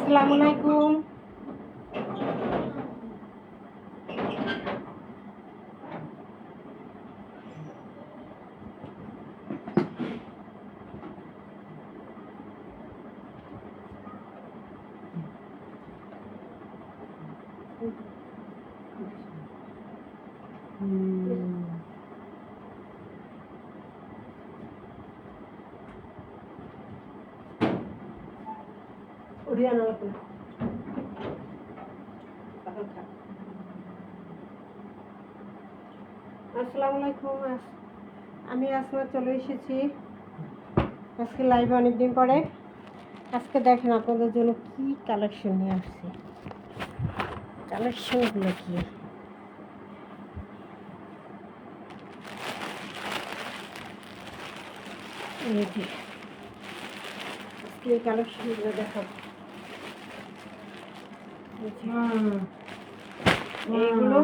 আসসালামু আলাইকুম। আসসালামু আলাইকুম। আমি আসমা চলে এসেছি আজকে লাইভে অনেকদিন পরে। আজকে দেখেন আপনাদের জন্য কি কালেকশন নিয়ে আসছি। কালেকশনগুলো কি এই কালেকশনগুলো দেখাবো। এইগুলো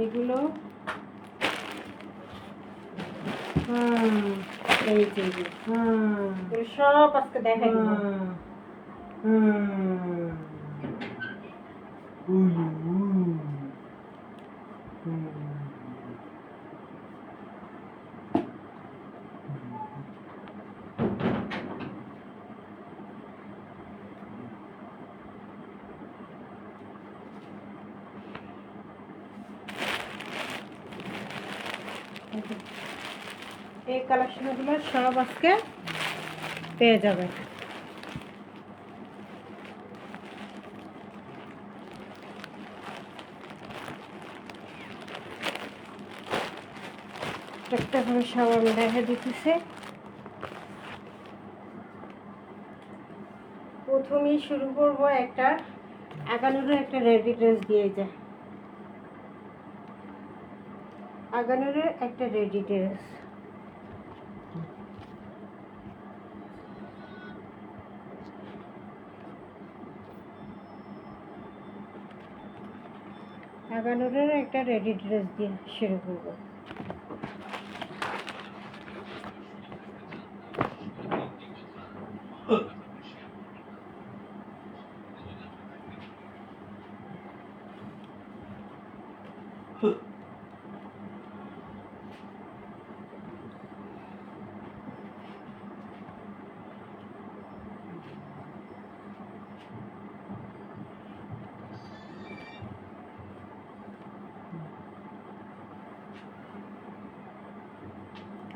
এগুলো এই যে এগুলো সব আজকে দেখাই দেবো। এই কালেকশনগুলো সব আজকে পেয়ে যাবে। একটা করে সব আমি দেখা দিতেছে। প্রথমেই শুরু করব একটা আগানোর একটা রেডি ড্রেস দিয়ে যায়। আগানোর একটা রেডি ড্রেস, আগানোর একটা রেডি ড্রেস দিয়ে শুরু করব।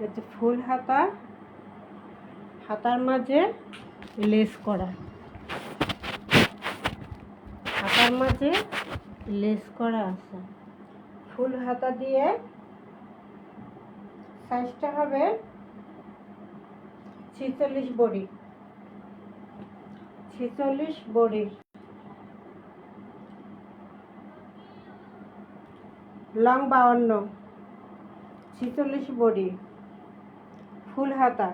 এটা ফুল হাতা, হাতার মাঝে লেস করা, হাতার মাঝে লেস করা আছে। ফুল হাতা দিয়ে সাইজটা হবে 46 বডি, 46 বডি। লং 52, 46 বডি, ফুল হাতা।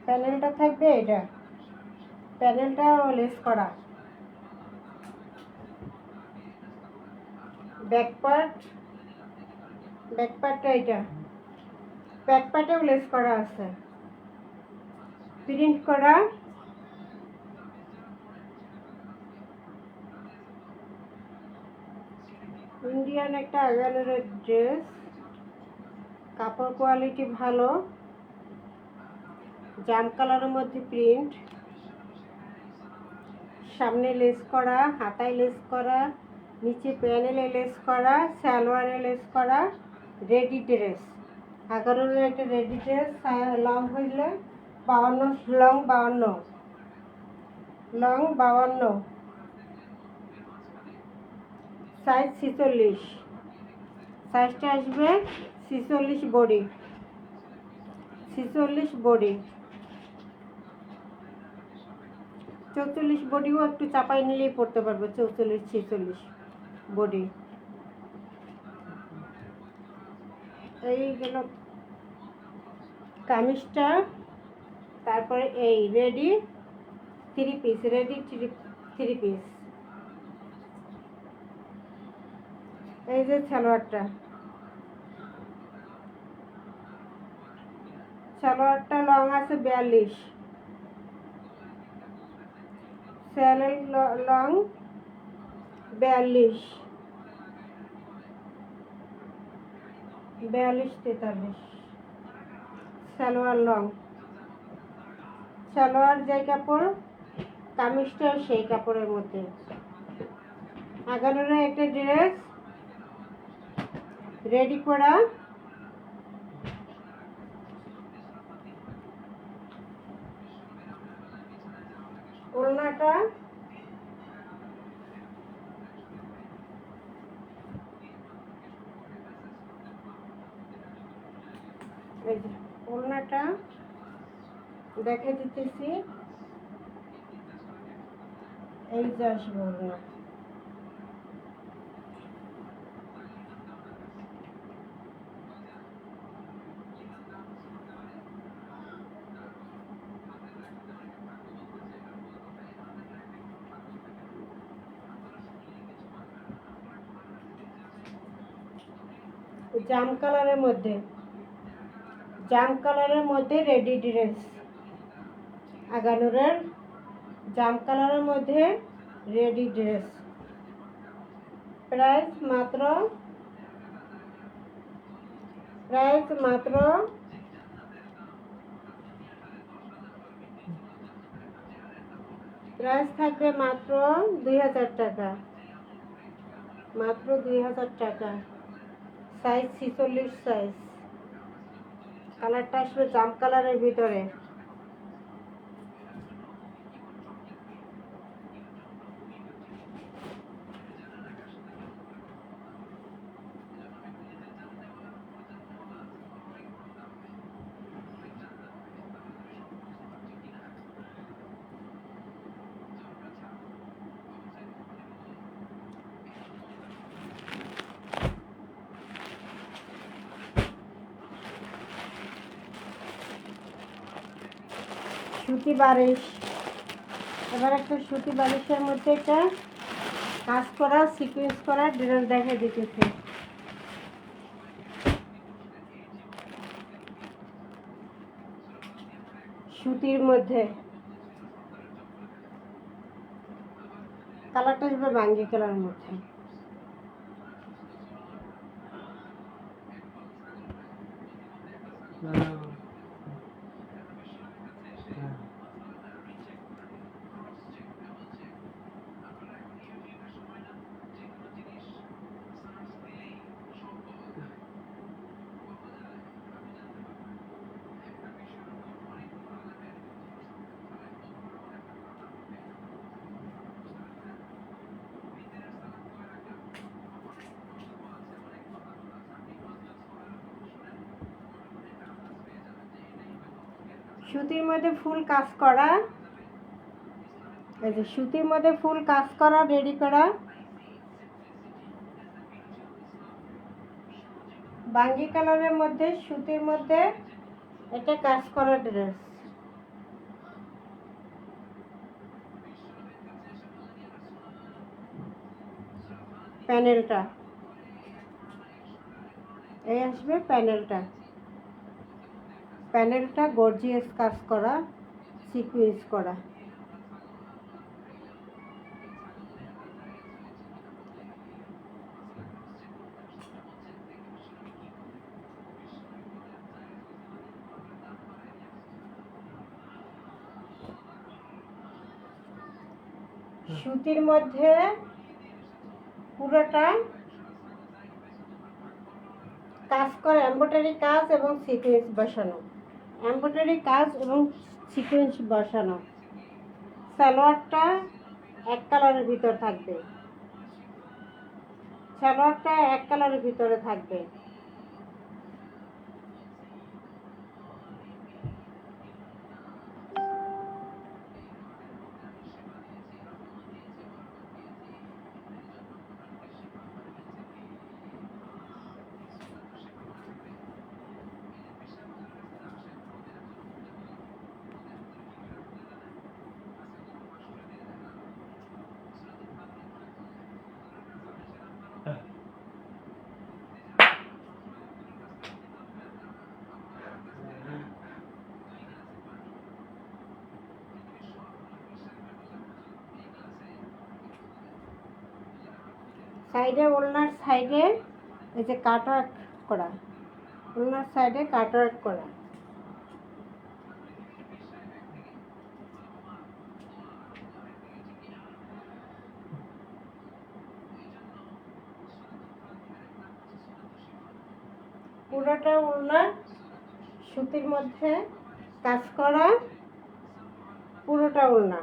প্যানেলটা থাকবে, এটা প্যানেলটা লেস করা। ব্যাকপার্টটা এটা ব্যাকপার্টেও লেস করা আছে, প্রিন্ট করা। ইন্ডিয়ান একটা আগানোর ড্রেস, কাপড় কোয়ালিটি ভালো, জাম কালারের মধ্যে প্রিন্ট, সামনে লেস করা, হাতায় লেস করা, নিচে প্যানেলে লেস করা, সালোয়ারে লেস করা, রেডি ড্রেস। আগানোর একটা রেডি ড্রেস। লং হইলে 52, লং 52, লং 52, সাইজ 46, সাইজটা আসবে 46 বডি, 46 বডি। 44 বডিও একটু চাপাই নিলেই পড়তে পারবে। 44 46 বডি। এই গেল কামিজটা। তারপরে এই ready three piece, ready three piece. এই যে সালোয়ারটা, সালোয়ারটা লং আছে 42, স্যালের লং 42, 43 সালোয়ার লং। সালোয়ার যে কাপড়, কামিজটা সেই কাপড়ের মধ্যে। 11 একটা ড্রেস রেডি করা। ওড়নাটা এই যে ওড়নাটা দেখে দিতেছি, এই যে আসবে ওড়না। জাম কালারের মধ্যে, জাম কালারের মধ্যে রেডি ড্রেস। 11 জাম কালারের মধ্যে রেডি ড্রেস। প্রাইস মাত্র প্রাইস থাকবে মাত্র 2000 টাকা, মাত্র 2000 টাকা। Size 46 size. কালারটা আসবে জাম কালারের ভিতরে। সুতি বারিশ, এবার একটা সুতি বারিশের মধ্যে একটা কাজ করা সিকোয়েন্স করা ড্রেস দেখা দিতেছে। সুতির মধ্যে কালারটা আসবে বাঙ্গি কালার মধ্যে। সুতির মধ্যে ফুল কাজ করা, এই যে সুতির মধ্যে ফুল কাজ করা রেডি করা বাঙ্গি কালারের মধ্যে সুতির মধ্যে এটা কাজ করা ড্রেস। প্যানেলটা এই আসবে, প্যানেলটা গর্জিয়াস কাজ করা সিকোয়েন্স করা। সুতির মধ্যে পুরোটা কাজ করা, এমব্রয়ডারি কাজ এবং সিকোয়েন্স বসানো, এমব্রয়ডারি কাজ এবং সিকোয়েন্স বসানো। সালোয়ারটা এক কালারের ভিতর থাকবে, সালোয়ারটা এক কালারের ভিতরে থাকবে। সাইডে ওড়নার সাইডে এই যে কাটওয়ার্ক করা, ওড়নার সাইডে কাটওয়ার্ক করা। পুরোটা ওড়না সুতির মধ্যে কাজ করা, পুরোটা ওড়না।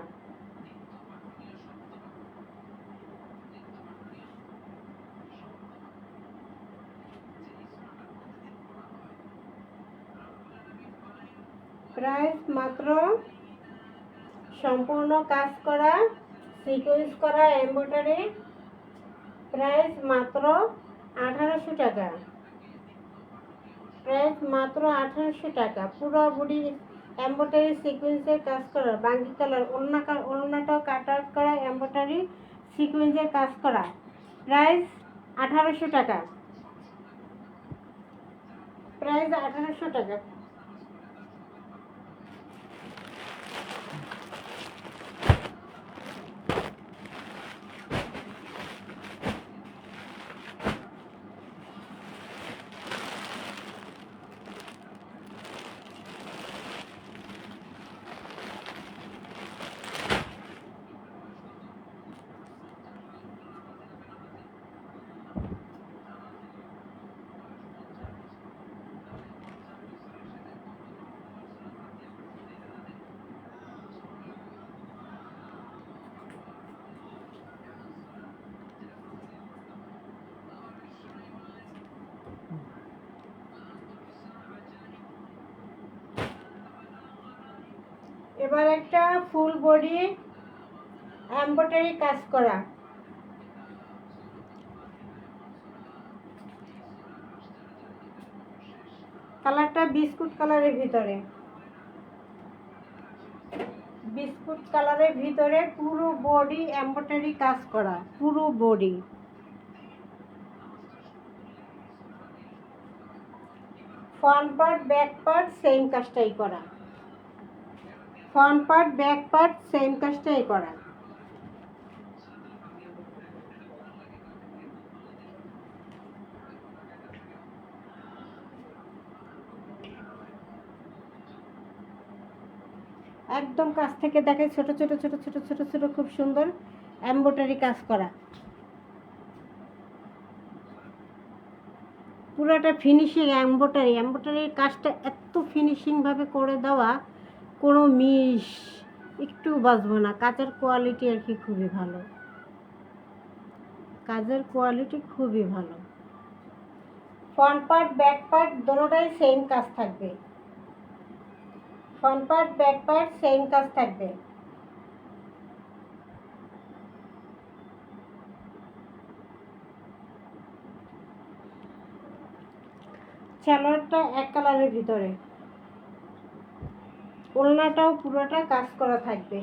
প্রাইস মাত্র সম্পূর্ণ কাজ করা, সিকোয়েন্স করা এমব্রয়ডারি, প্রাইস মাত্র 1800 টাকা। প্রাইস মাত্র 1800 টাকা। পুরো বডি এমব্রয়ডারি সিকোয়েন্সের কাজ করা, বাঙ্গি কালার, ওড়নাটাও কাটার করা, এমব্রয়ডারি সিকোয়েন্সের কাজ করা, প্রাইস 1800 টাকা। প্রাইস 1800 টাকা। এবার একটা ফুল বডি এমব্রয়ডারি কাজ করা, কালারটা বিস্কুট কালারের ভিতরে, বিস্কুট কালারের ভিতরে পুরো বডি এমব্রয়ডারি কাজ করা, পুরো body. Front part back part same কাজটাই করা, front part back part same কাজটাই করা। একদম কাছ থেকে দেখে ছোট ছোট ছোট ছোট ছোট ছোট খুব সুন্দর এমব্রয়ডারি কাজ করা, পুরোটা ফিনিশিং এমব্রয়ডারির কাজটা এত ফিনিশিংভাবে করে দেওয়া, কোনো মিশ একটু বাজবো না। কাজের কোয়ালিটি আর কি খুবই ভালো, কাজের কোয়ালিটি খুবই ভালো। ফ্রন্ট পার্ট ব্যাক পার্ট দুটোটাই সেম কাজ থাকবে, front part back part same কাজ থাকবে। সালোয়ারটা এক কালারের ভিতরে, ওড়নাটাও পুরোটা কাজ করা থাকবে।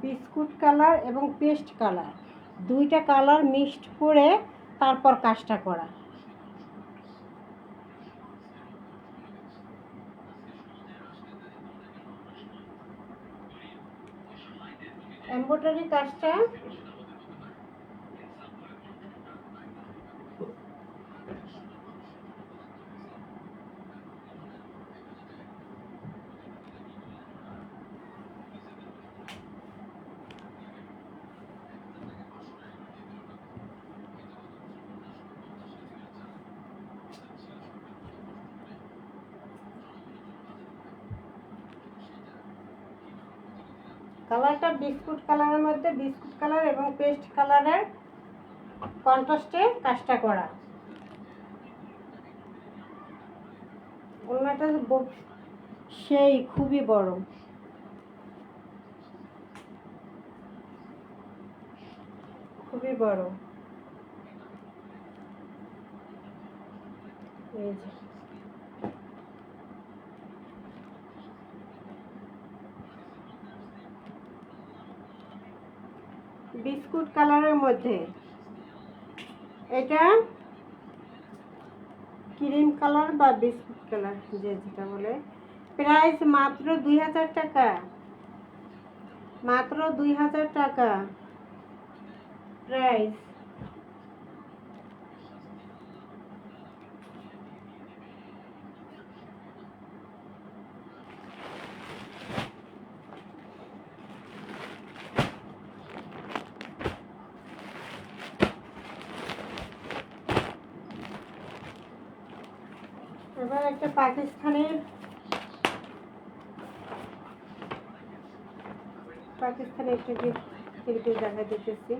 বিস্কুট কালার এবং পেস্ট কালার, দুইটা কালার মিক্সড করে তারপর কাজটা করা। এমব্রয়ডারি কাজটা কালারটা বিস্কুট কালারের মধ্যে বিস্কুট কালার এবং পেস্ট কালারের কন্ট্রাস্টে কাজটা করা। ওড়নাটা সেই খুবই বড়। খুবই বড়। এই যে বিস্কুট কালারের মধ্যে, এটা ক্রিম কালার বা বিস্কুট কালার যে যেটা বলে। প্রাইস মাত্র 2000 টাকা, মাত্র 2000 টাকা প্রাইস। এবার একটা পাকিস্তানের একটা গিফট কিন্তু দেখা দিতেছি।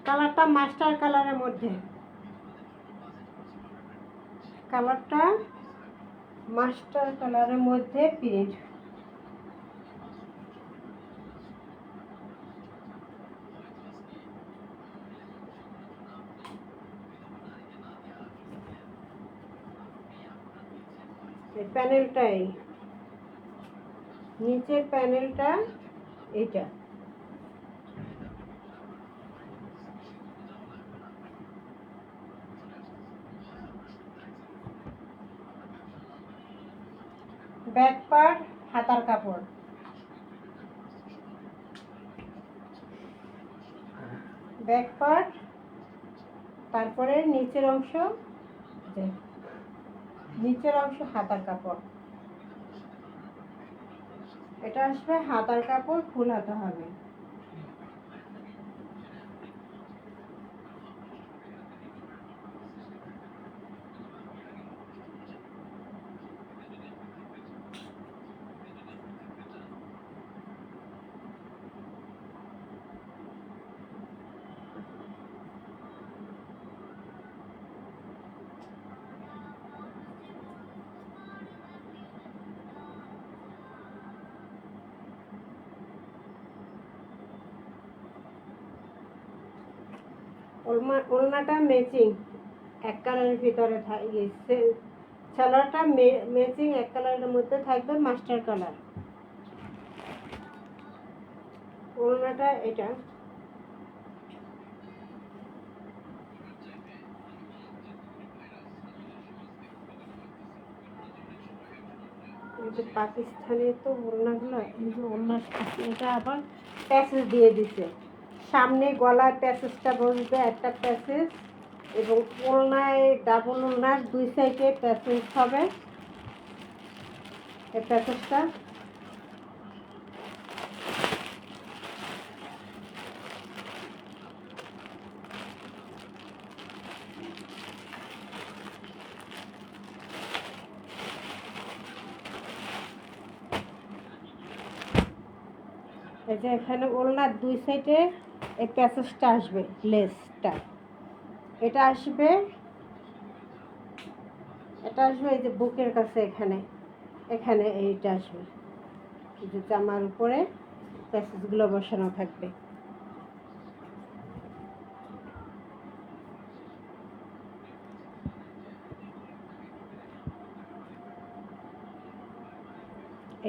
কালারটা মাস্টার কালারের মধ্যে, কালারটা মাস্টার কালারের মধ্যে প্রিন্ট। এই প্যানেলটাই, নিচের প্যানেলটা এইটা। ব্যাক পার্ট হাতার কাপড়, ব্যাক পার্ট, তারপরে নিচের অংশ, নিচের অংশ হাতার কাপড়। এটা আসবে হাতার কাপড়, ফুল হাতা হবে। ওড়নাটা ম্যাচিং এক কালারের ভিতরে থাকবে, সালোয়ারটা ম্যাচিং এক কালারের মধ্যে থাকবে, মাস্টার কালার। ওড়নাটা এটা, পাকিস্তানি তো ওড়নাগুলো, এই যে ওড়না, এটা আবার প্যাচেস দিয়ে দিছে। সামনে গলায় প্যাচেসটা বসবে একটা প্যাচেস, এবং ওড়নায় ডাবল ওড়নার দুই সাইডে প্যাচেস হবে। এই প্যাচেসটা এই যে এখানে ওড়নার দুই সাইডে এই প্যাচেসটা আসবে, লেসটা এটা আসবে, এটা আসবে এই যে বুকের কাছে, এখানে এখানে এইটা আসবে, এই যে জামার উপরে প্যাচেসগুলো বসানো থাকবে।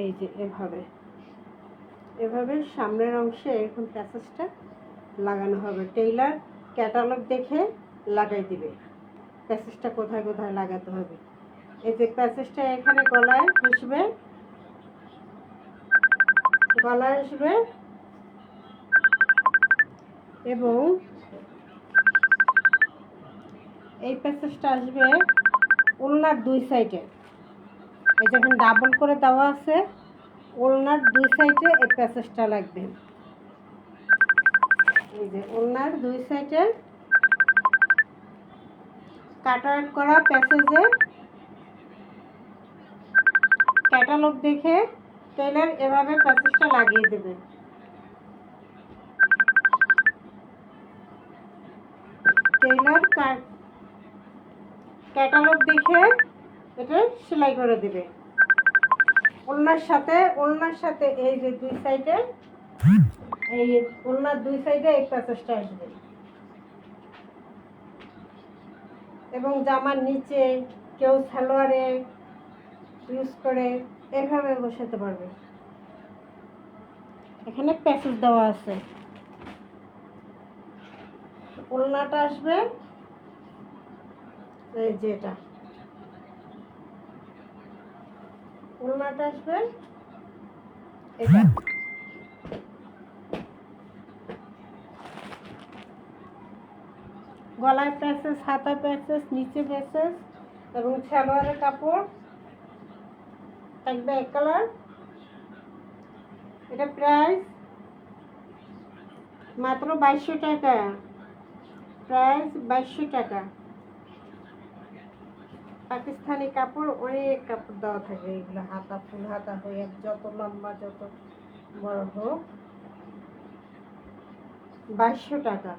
এই যে এভাবে এভাবে সামনের অংশে এরকম প্যাচেসটা লাগানো হবে। টেইলার ক্যাটালগ দেখে লাগাই দিবে প্যাচেসটা কোথায় কোথায় লাগাতে হবে। এই যে প্যাচেসটা এখানে গলায় আসবে, এবং এই প্যাচেসটা আসবে ওড়নার দুই সাইডে। এই যে এখানে ডাবল করে দেওয়া আছে, ওড়নার দুই সাইডে এই প্যাচেসটা লাগবে। এই যে ওড়নার দুই সাইডে কাটওয়ার্ক করা প্যাচেজে ক্যাটালগ দেখে টেইলার এভাবে প্যাচেসটা লাগিয়ে দেবে। টেইলার ক্যাটালগ দেখে এটা সেলাই করে দেবে। ওড়নার সাথে এই যে দুই সাইডে, এই ওড়নার দুই সাইডে এই প্যাচেসটা আসবে, এবং জামার নিচে কেউ সালোয়ারে ইউজ করে এভাবে বসাতে পারবে। এখানে প্যাচেস দেওয়া আছে। ওড়নাটা আসবে এই যে এটা, ওড়নাটা আসবে এটা। গলায় প্যাচেস, হাতায় প্যাচেস, নিচে প্যাচেস, এবং সালোয়ারের কাপড় থাকবে এক কালার। এটা প্রাইস মাত্র 2200 টাকা। প্রাইস 2200 টাকা। পাকিস্তানি কাপড়, অনেক কাপড় দেওয়া থাকে। এগুলো হাতা, ফুল হাতা হয়ে যত লম্বা যত বড় হোক, 2200 টাকা।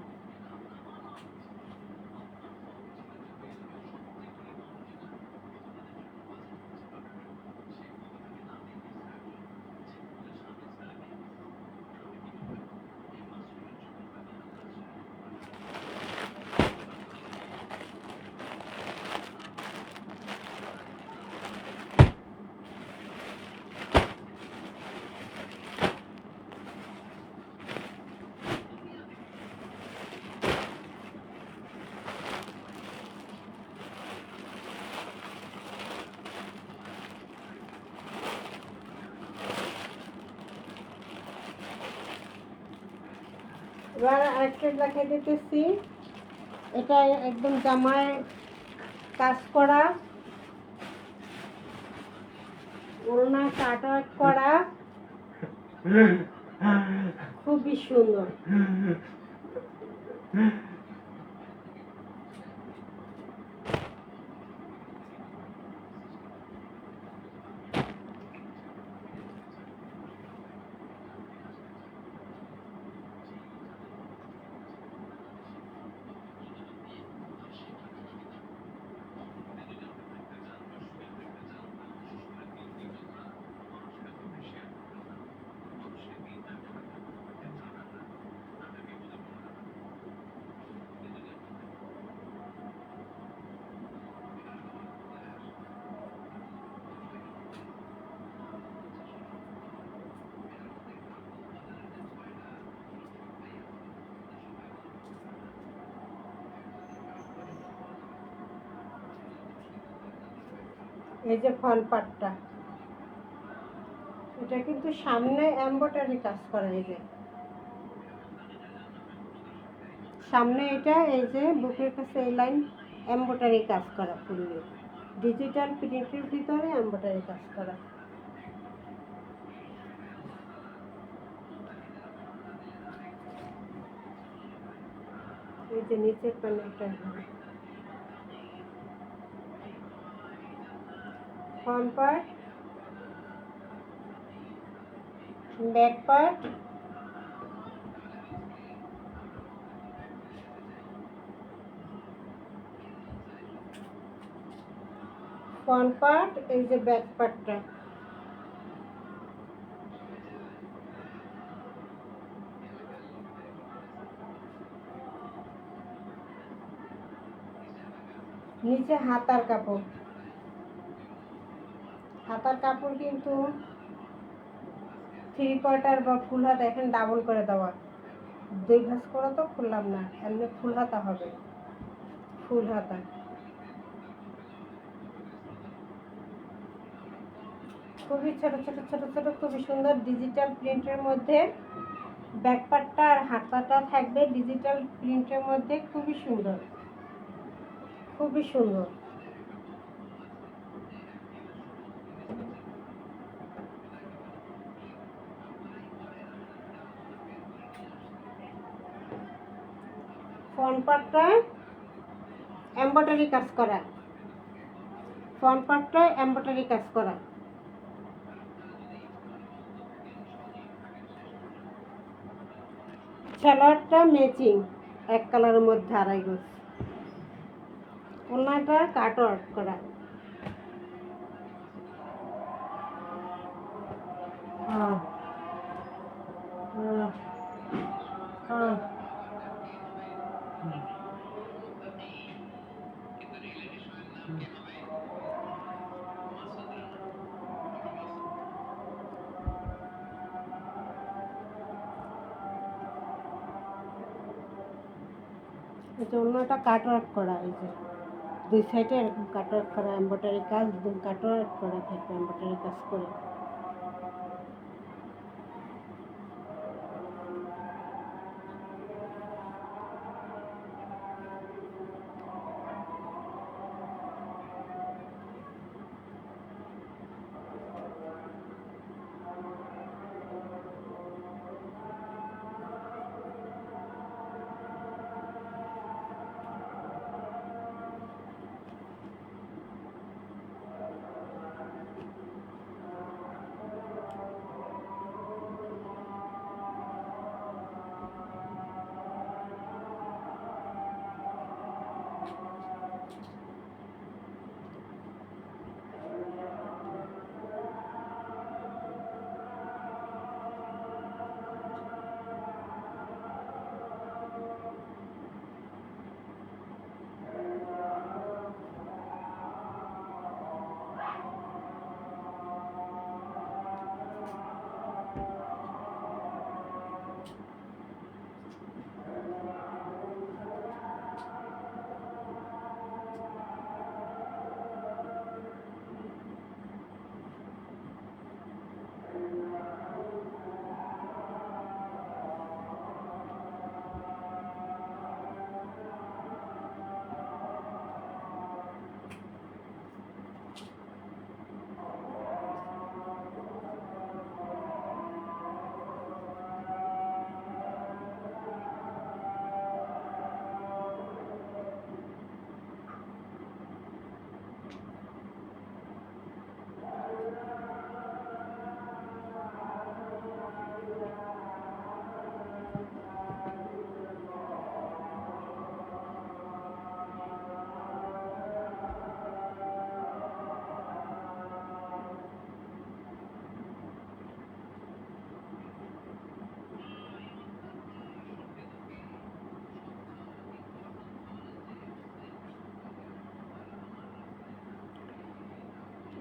এবার আরেকটা দেখাই দিতেছি। এটা একদম জামায় কাজ করা, ওড়না কাটওয়ার্ক করা, খুবই সুন্দর। এই যে ফ্রন্ট পার্টটা, এটা কিন্তু সামনে এমব্রয়ডারি কাজ করা। এই যে সামনে এটা, এই যে বুকের কাছে এই লাইন এমব্রয়ডারি কাজ করা, ফুললি ডিজিটাল প্রিন্টের ভিতরে এমব্রয়ডারি কাজ করা। এই যে নিচের প্যানেলটা, front part, back part, front part, এই যে ব্যাক পার্টটা। নিচে হাতার কাপড়, হাতার কাপড় কিন্তু 3/4 বা ফুল হাতা, এখানে ডাবল করে দেওয়া, 2 ভাঁজ করা তো খুললাম না, এমনি ফুল হাতা হবে, ফুল হাতা। খুবই ছোট ছোট ছোট ছোট, খুবই সুন্দর ডিজিটাল প্রিন্টের মধ্যে। ব্যাকপার্টটা আর হাতাটা থাকবে ডিজিটাল প্রিন্টের মধ্যে, খুবই সুন্দর, খুবই সুন্দর। ফ্রন্ট পার্টটা এমব্রয়ডারি কাজ করা, ফ্রন্ট পার্টটা এমব্রয়ডারি কাজ করা। সালোয়ারটা ম্যাচিং, এক কালারের মধ্যে 2.5 গজ। ওড়নাটা কাট ওয়ার্ক করা। এটা ওড়নাটা কাট ওয়ার্ক করা, এই যে 2 সাইডে এরকম কাট ওয়ার্ক করা, এমব্রয়ডারি কাজ, কাট ওয়ার্ক করা থাকবে, এমব্রয়ডারি কাজ করে।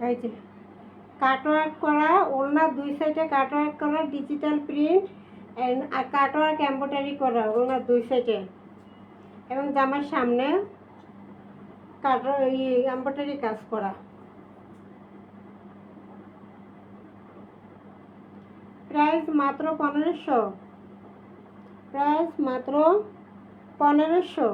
এই যে কাটওয়ার্ক করা ওড়না, 2 সাইডে কাটওয়ার্ক করা ডিজিটাল প্রিন্ট, আর কাটওয়ার্ক এমব্রয়ডারি করা ওড়না 2 সাইডে, এবং জামার সামনে এমব্রয়ডারি কাজ করা। প্রাইস মাত্র 1500, প্রাইস মাত্র 1500।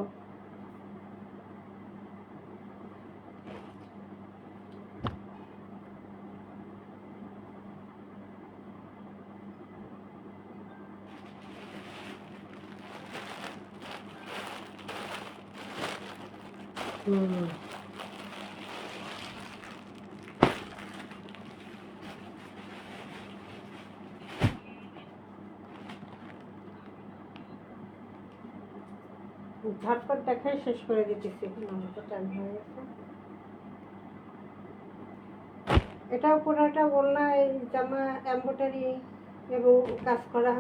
ঝটপট দেখাই শেষ করে দিতেছি, টাইম হয়ে গেছে। এটাও পুরোটা ওড়না, এই জামা এমব্রয়ডারি এবং কাজ করা,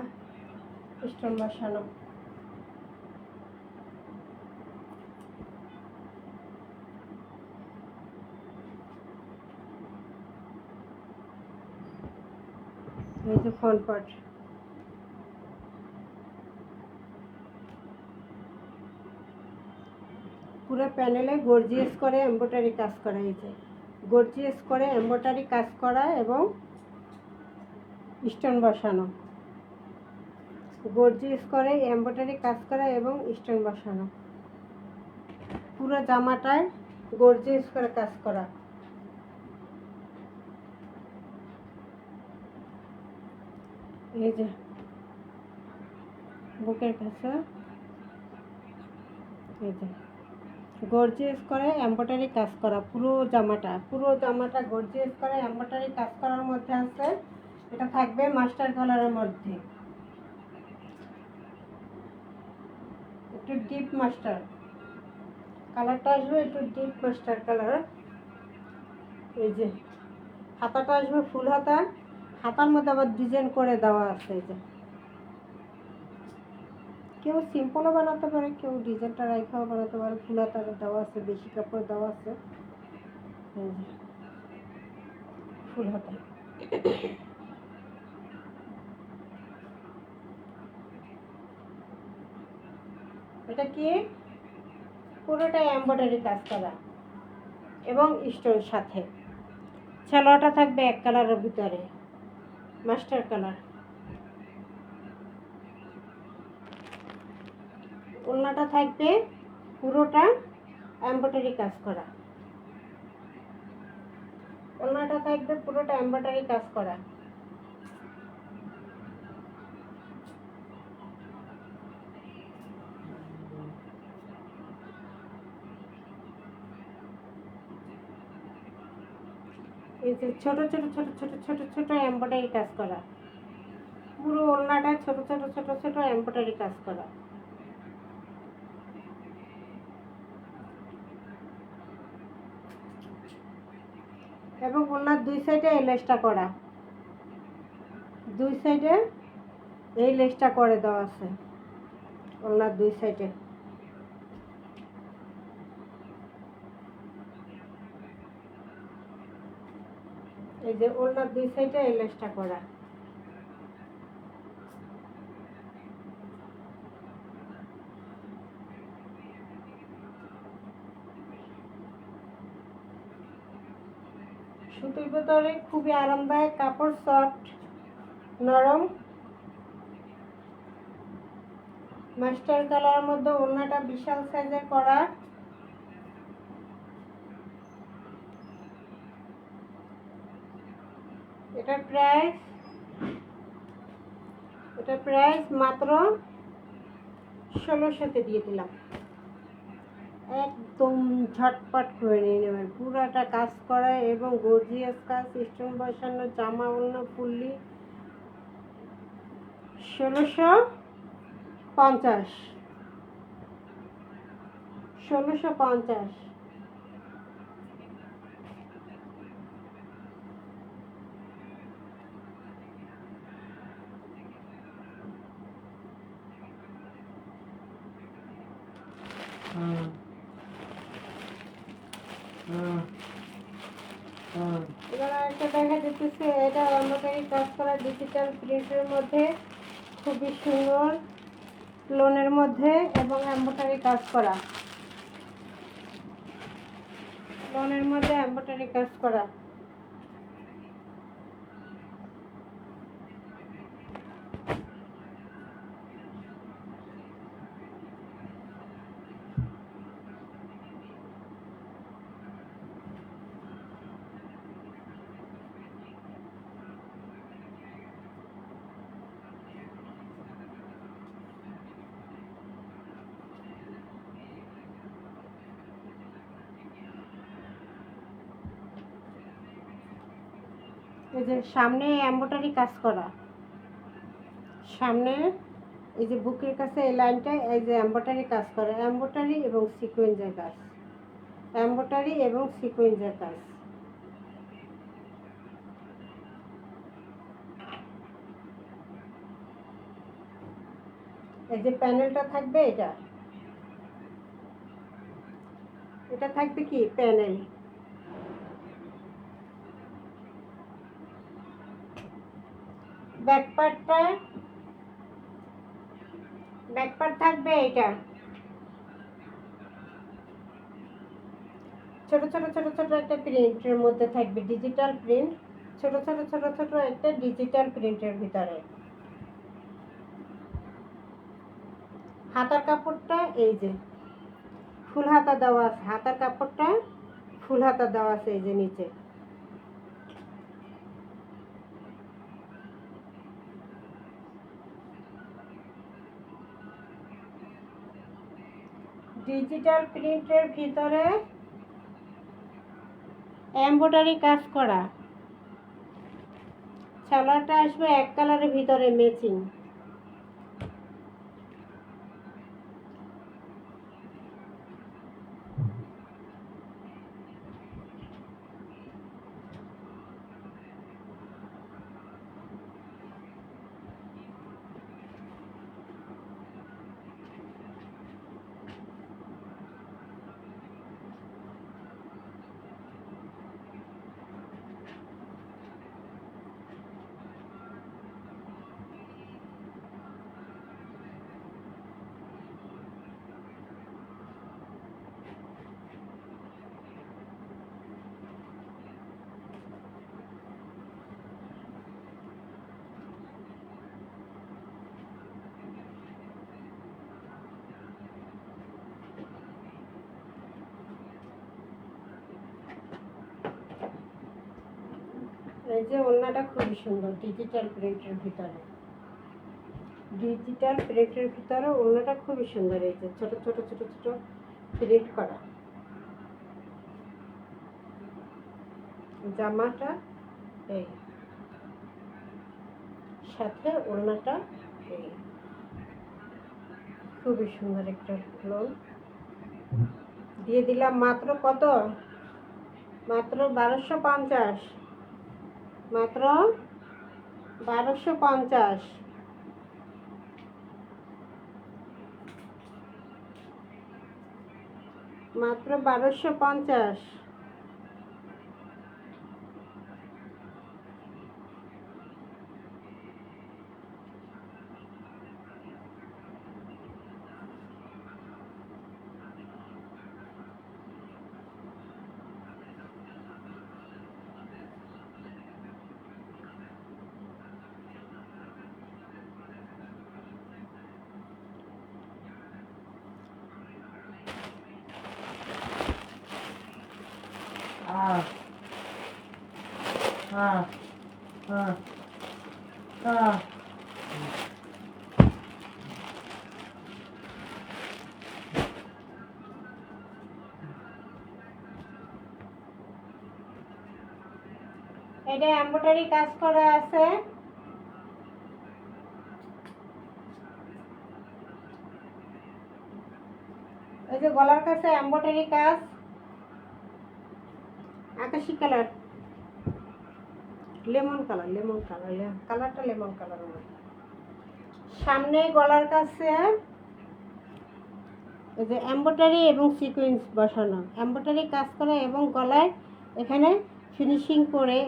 স্টোন বসানো। এই যে ফ্রন্ট পার্ট। পুরো প্যানেলে গর্জিয়াস করে এমব্রয়ডারি কাজ করা, এই যে গর্জিয়াস করে এমব্রয়ডারি কাজ করা এবং স্টোন বসানো, গর্জিয়াস করে এমব্রয়ডারি কাজ করা এবং স্টোন বসানো, পুরো জামাটায় গর্জিয়াস করে কাজ করা। এই যে বুকের কাছে এই যে গর্জিয়াস করে এমব্রয়ডারি কাজ করা, পুরো জামাটা গর্জিয়াস করে এমব্রয়ডারি কাজ করার মধ্যে আছে। এটা থাকবে মাস্টার কালারের মধ্যে, একটু ডিপ মাস্টার কালারটা আসবে, একটু ডিপ মাস্টার কালার। এই যে হাতাটা আসবে ফুল হাতা, হাতার মধ্যে আবার ডিজাইন করে দেওয়া আছে। এই যে কেউ সিম্পলও বানাতে পারে, কেউ ডিজাইনটা রাখাও বানাতে পারে। ফুল হাতা দেওয়া আছে, বেশি কাপড় দেওয়া আছে। এই যে ফুল হাতা, এটা কি পুরোটাই এমব্রয়ডারি কাজ করা এবং স্টোন সাথে। সালোয়ারটা থাকবে এক কালারের ভিতরে, মাস্টার কালার। ওড়নাটা থাকবে পুরোটা এমব্রয়ডারি কাজ করা, ওড়নাটা থাকবে পুরোটা এমব্রয়ডারি কাজ করা। এই যে ছোট ছোট ছোট ছোট ছোট ছোট এমব্রয়ডারি কাজ করা, পুরো ওড়নাটা ছোট ছোট ছোট ছোট এমব্রয়ডারি কাজ করা। এবং ওড়নার দুই সাইডে এই লেসটা করা, দুই সাইডে এই লেসটা করে দেওয়া আছে ওড়নার দুই সাইডে। এই যে ওড়নার দুই সাইডে এই লেসটা করা। সুতির ভিতরে খুবই আরামদায়ক কাপড়, সফট নরম, মাস্টার কালারের মধ্যে ওড়নাটা বিশাল সাইজের করা। এটা প্রাইস মাত্র 1600-তে দিয়ে দিলাম। একদম ঝটপট করে নিয়ে নেবেন। পুরাটা কাজ করা এবং গর্জিয়াস কাজ, স্টোন বসানো, জামা ওড়না ফুললি 1650। 1650। এবার একটা দেখা যেতেছে, এটা এমব্রয়ডারি কাজ করা ডিজিটাল প্রিন্টের মধ্যে, খুবই সুন্দর লোনের মধ্যে এবং এমব্রয়ডারি কাজ করা, লোনের মধ্যে এমব্রয়ডারি কাজ করা। এই যে সামনে এমব্রয়ডারি কাজ করা, সামনে এই যে বুকের কাছে এই লাইনটা, এই যে এমব্রয়ডারি কাজ করা, এমব্রয়ডারি এবং সিকোয়েন্সের কাজ, এমব্রয়ডারি এবং সিকোয়েন্সের কাজ। এই যে প্যানেলটা থাকবে, এটা থাকবে কি প্যানেল। ব্যাক পার্ট থাকবে এটা ছোট ছোট ছোট ছোট একটা প্রিন্টের মধ্যে থাকবে, ডিজিটাল প্রিন্ট, ছোট ছোট ছোট ছোট একটা ডিজিটাল প্রিন্টের ভিতরে। হাতার কাপড়টা এই যে ফুল হাতা দেওয়া আছে, হাতার কাপড়টা ফুল হাতা দেওয়া আছে এই যে নিচে। ডিজিটাল প্রিন্টের ভিতরে এমব্রয়ডারি কাজ করা, সালোয়ারটা আসবে এক কালারের ভিতরে ম্যাচিং। এই যে ওড়নাটা খুবই সুন্দর, ডিজিটাল প্রিন্টের ভিতরে, ডিজিটাল প্রিন্টের ভিতরে ওড়নাটা খুবই সুন্দর। এই যে ছোট ছোট ছোট ছোট প্রিন্ট করা জামাটা, এই সাথে ওড়নাটা এই খুবই সুন্দর একটা লোন দিয়ে দিলাম। মাত্র কত? মাত্র 1250, মাত্র 1250, মাত্র 1250। এটা এমব্রয়ডারি কাজ করা আছে, এই যে গলার কাছে এমব্রয়ডারি কাজ, আকাশি colour, lemon colour, lemon colour, কালারটা লেমন কালার। সামনে গলার কাছে এই যে এমব্রয়ডারি এবং সিকোয়েন্স বসানো, এমব্রয়ডারি কাজ করা এবং গলায় এখানে ফিনিশিং করে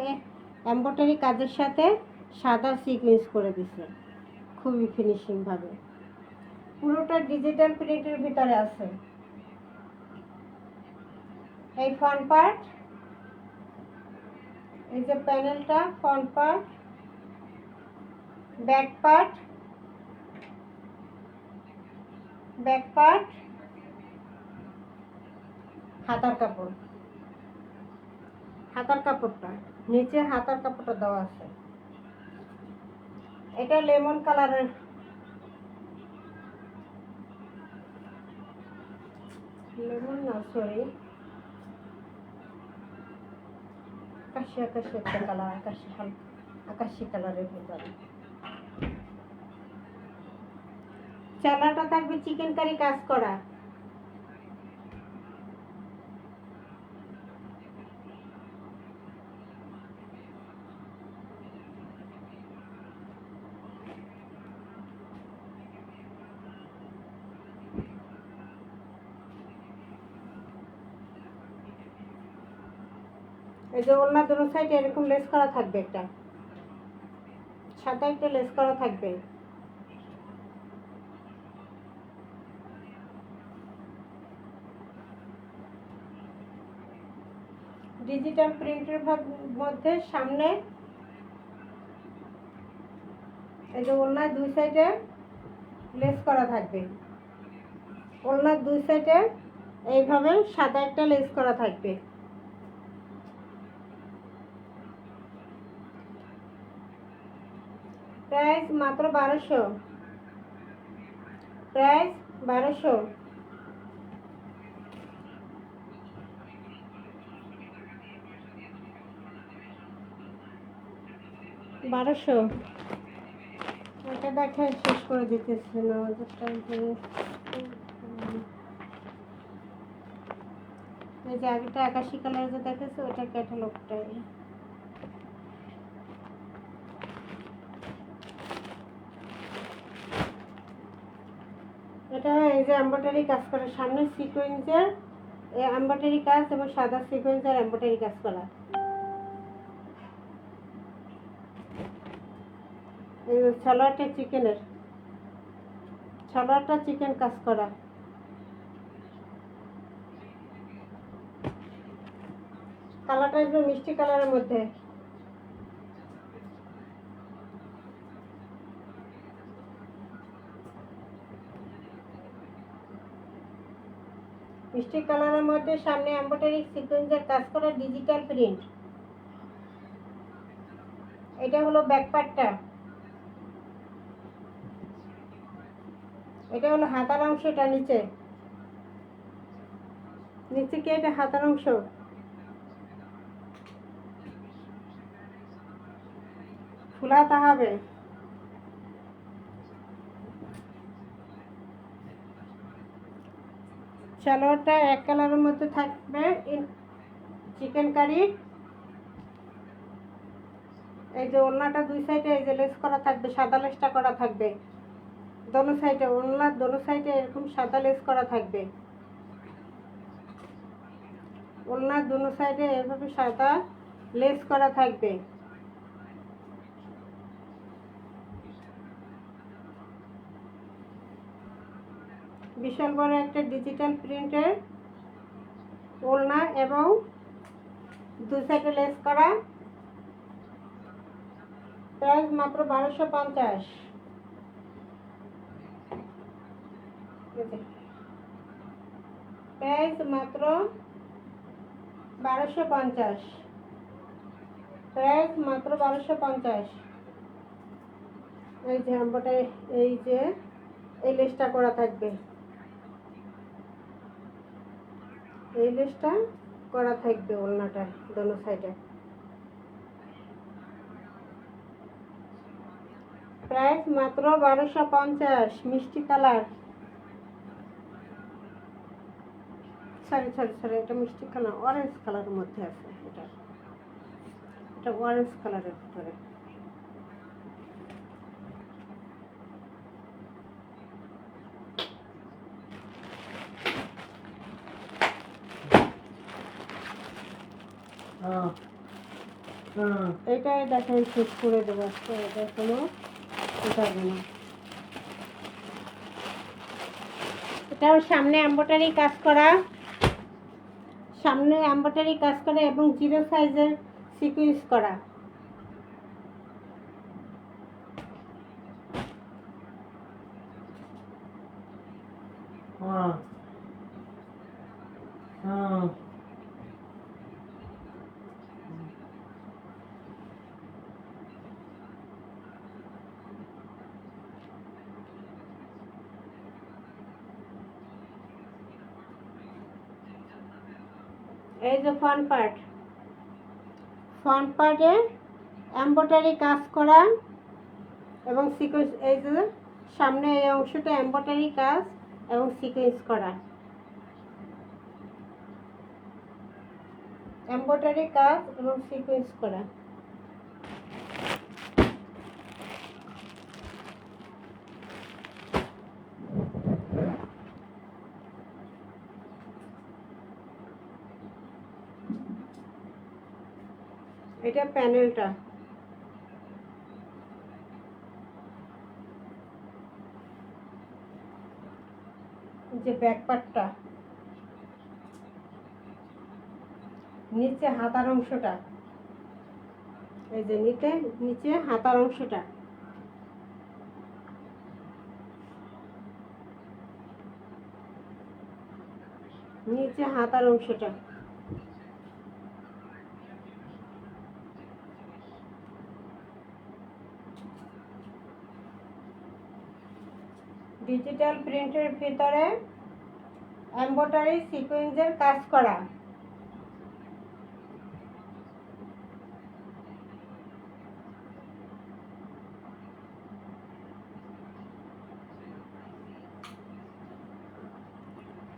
এমব্রয়ডারি কাজের সাথে সাদা সিকোয়েন্স করে দিছে খুবই ফিনিশিং ভাবে। পুরোটা ডিজিটাল প্রিন্টের ভিতরে আছে। এই ফ্রন্ট পার্ট, এই যে প্যানেলটা front part, back part, back part, হাতার কাপড়, হাতার কাপড়টা নিচে হাতার কাপড়টা দেওয়া আছে। এটা লেমন কালারের, লেমন না সরি আকাশি, আকাশি একটা কালার, আকাশি হালকা আকাশি কালারের ভিতরে। চালাটা থাকবে চিকেন কারি কাজ করা, এই যে ওড়না দুটো সাইডে এরকম লেস করা থাকবে একটা সাদা একটা লেস করা থাকবে। ডিজিটাল প্রিন্টের মধ্যে সামনে এই যে ওড়নার দুই সাইডে লেস করা থাকবে। ওড়নার দুই সাইডে এইভাবে সাদা একটা লেস করা থাকবে। প্রাইস মাত্র 1200। প্রাইস 1200। 1200। এটা দেখে শেষ করে দিতেছে না এই যে আগেটা 81 কালার যে দেখেছে ওটা ক্যাটালগটাই। এটা এই যে এমব্রয়ডারি কাজ করা, সামনে সিকোয়েন্সের এমব্রয়ডারি কাজ এবং সাদা সিকোয়েন্সের এমব্রয়ডারি কাজ করা। এই সালোয়ারটা চিকেনের, সালোয়ারটা চিকেন কাজ করা। কালারটা একদম মিষ্টি কালারের মধ্যে। মিষ্টি কালারের মধ্যে সামনে এমব্রয়ডারি সিকোয়েন্সের কাজ করা ডিজিটাল প্রিন্ট। এটা হলো ব্যাক পার্টটা। এটা হলো হাতার অংশটা, নিচে নিচে কি এটা হাতার অংশ। ফুল হাতা হবে। সালোয়ারটা এক কালারের মধ্যে থাকবে, চিকেন কারি। এই যে ওড়নাটা দুই সাইডে এই যে লেস করা থাকবে, সাদা লেসটা করা থাকবে দোনো সাইডে। ওড়নার দোনো সাইডে এরকম সাদা লেস করা থাকবে। ওড়নার দোনো সাইডে এভাবে সাদা লেস করা থাকবে। বিশাল বড় একটা ডিজিটাল প্রিন্টের ওড়না এবং দুই সাইডে লেস করা। প্রাইস মাত্র 1250। প্রাইস মাত্র 1250। প্রাইস মাত্র 1250। এই যে এমব্রয়ডারি এই যে এই লেসটা করা থাকবে, এই লেসটা করা থাকবে ওড়নাটা দোনো সাইডে। প্রাইস মাত্র 1250। মিষ্টি কালার, সরি সরি সরি, এটা মিষ্টি কালার, অরেঞ্জ কালারের মধ্যে আছে। এটা অরেঞ্জ কালারের ভিতরে। এটাই দেখেন শেষ করে দেবো, এটা কোনো উঠাবে না। এটাও সামনে এমব্রয়ডারি কাজ করা, সামনে এমব্রয়ডারি কাজ করা এবং জিরো সাইজের সিকুয়েন্স করা। এই যে ফ্রন্ট পার্ট, ফ্রন্ট পার্টে এমব্রয়ডারি কাজ করা এবং সিকোয়েন্স। এই যে সামনে এই অংশটা এমব্রয়ডারি কাজ এবং সিকোয়েন্স করা, এমব্রয়ডারি কাজ এবং সিকোয়েন্স করা। এটা প্যানেলটা, যে ব্যাক পার্টটা, নিচে হাতার অংশটা, এই যে নিচে হাতার অংশটা, নিচে হাতার অংশটা, ডিজিটাল প্রিন্টের ভিতরে এমব্রয়ডারি সিকোয়েন্সের কাজ করা।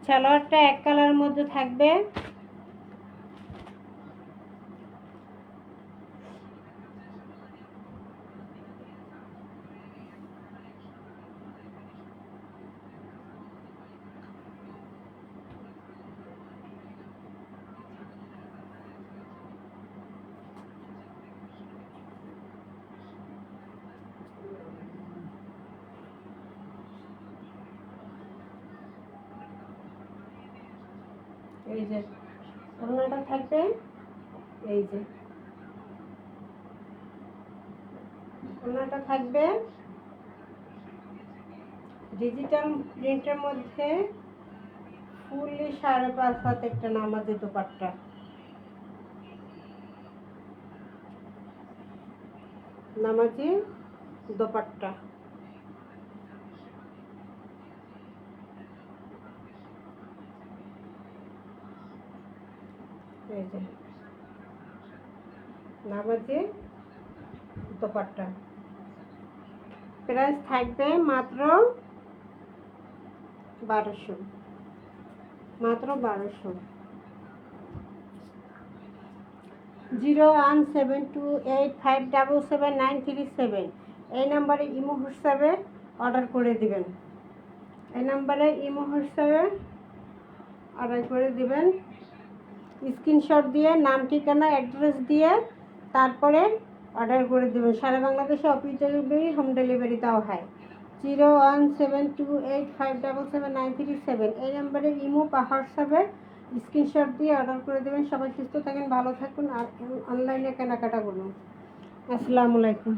সালোয়ারটা এক কালারের মধ্যে থাকবে। এই যে ওড়নাটা থাকবে, এই যে ওড়নাটা থাকবে ডিজিটাল প্রিন্টের মধ্যে ফুললি 5.5 হাত একটা নামাজি দোপাট্টা, নামাজি দোপাট্টা। এই যে নামাজি দোপাট্টা, প্রাইস থাকবে মাত্র 1200, মাত্র 1200। 01728577937 এই নাম্বারে ইমো হোয়াটসঅ্যাপে অর্ডার করে দিবেন, এই নাম্বারে ইমো হোয়াটসঅ্যাপে অর্ডার করে দিবেন। স্ক্রিনশট দিয়ে নাম ঠিকানা অ্যাড্রেস দিয়ে তারপরে অর্ডার করে দেবেন। সারা বাংলাদেশে অফিস ডেলিভারি, হোম ডেলিভারি দেওয়া হয়। 01728577937 এই নাম্বারে ইমো বা হোয়াটসঅ্যাপে স্ক্রিনশট দিয়ে অর্ডার করে দেবেন। সবাই সুস্থ থাকেন, ভালো থাকুন আর অনলাইনে কেনাকাটা করুন। আসসালামু আলাইকুম।